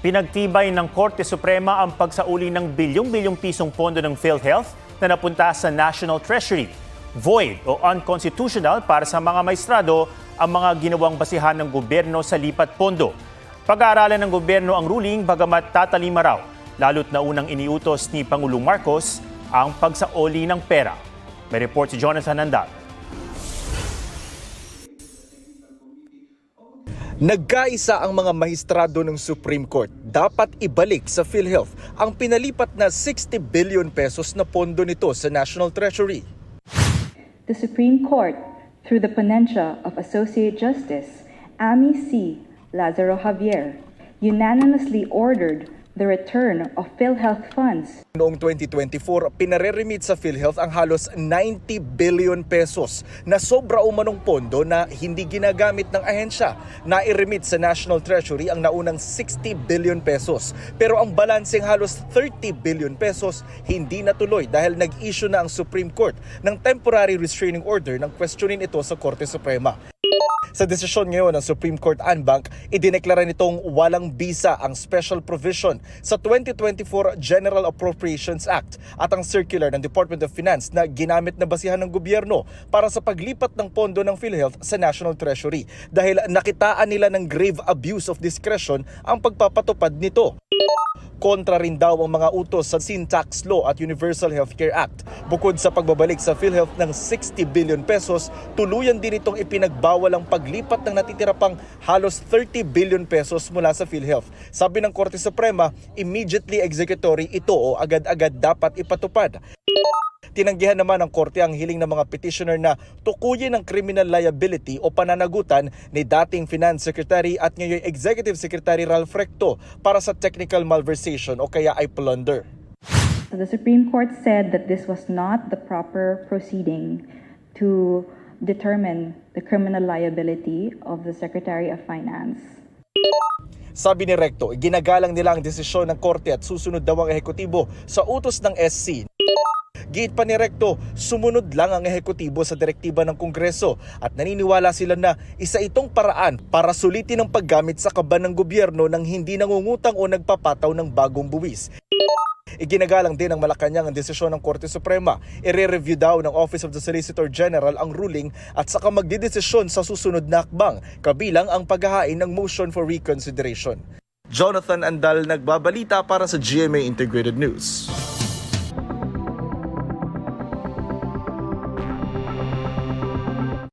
Pinagtibay ng Korte Suprema ang pagsauli ng bilyong-bilyong pisong pondo ng PhilHealth na napunta sa National Treasury. Void o unconstitutional para sa mga maestrado ang mga ginawang basihan ng gobyerno sa lipat pondo. Pag-aaralan ng gobyerno ang ruling bagamat tatalima raw, lalo't na unang iniutos ni Pangulong Marcos ang pagsauli ng pera. May report si Jonathan Andal. Nagkaisa ang mga mahistrado ng Supreme Court. Dapat ibalik sa PhilHealth ang pinalipat na 60 billion pesos na pondo nito sa National Treasury. The Supreme Court, through the ponentia of Associate Justice Amy C. Lazaro Javier, unanimously ordered the return of PhilHealth funds. Noong 2024, pinareremit sa PhilHealth ang halos 90 billion pesos na sobra umanong pondo na hindi ginagamit ng ahensya. Nairemit sa National Treasury ang naunang 60 billion pesos. Pero ang balanseng halos 30 billion pesos hindi natuloy dahil nag-issue na ang Supreme Court ng temporary restraining order ng questionin ito sa Korte Suprema. Sa desisyon ngayon ng Supreme Court en banc, idineklara nitong walang bisa ang special provision sa 2024 General Appropriations Act at ang circular ng Department of Finance na ginamit na basihan ng gobyerno para sa paglipat ng pondo ng PhilHealth sa National Treasury dahil nakitaan nila ng grave abuse of discretion ang pagpapatupad nito. Kontra rin daw ang mga utos sa Sin Tax Law at Universal Healthcare Act. Bukod sa pagbabalik sa PhilHealth ng 60 billion pesos, tuluyan din itong ipinagbawal ang paglipat ng natitira pang halos 30 billion pesos mula sa PhilHealth. Sabi ng Korte Suprema, immediately executory ito o agad-agad dapat ipatupad. Tinanggihan naman ng Korte ang hiling ng mga petitioner na tukuyin ang criminal liability o pananagutan ni dating Finance Secretary at ngayon Executive Secretary Ralph Recto para sa technical malversation o kaya ay plunder. So the Supreme Court said that this was not the proper proceeding to determine the criminal liability of the Secretary of Finance. Sabi ni Recto, ginagalang nila ang desisyon ng Korte at susunod daw ang ehekutibo sa utos ng SC. Giit pa ni Recto, sumunod lang ang ehekutibo sa direktiba ng Kongreso at naniniwala sila na isa itong paraan para sulitin ang paggamit sa kaban ng gobyerno ng hindi nangungutang o nagpapataw ng bagong buwis. Iginagalang din ng Malacanang ang desisyon ng Korte Suprema. I-review daw ng Office of the Solicitor General ang ruling at saka magdidesisyon sa susunod na hakbang, kabilang ang paghahain ng motion for reconsideration. Jonathan Andal, nagbabalita para sa GMA Integrated News.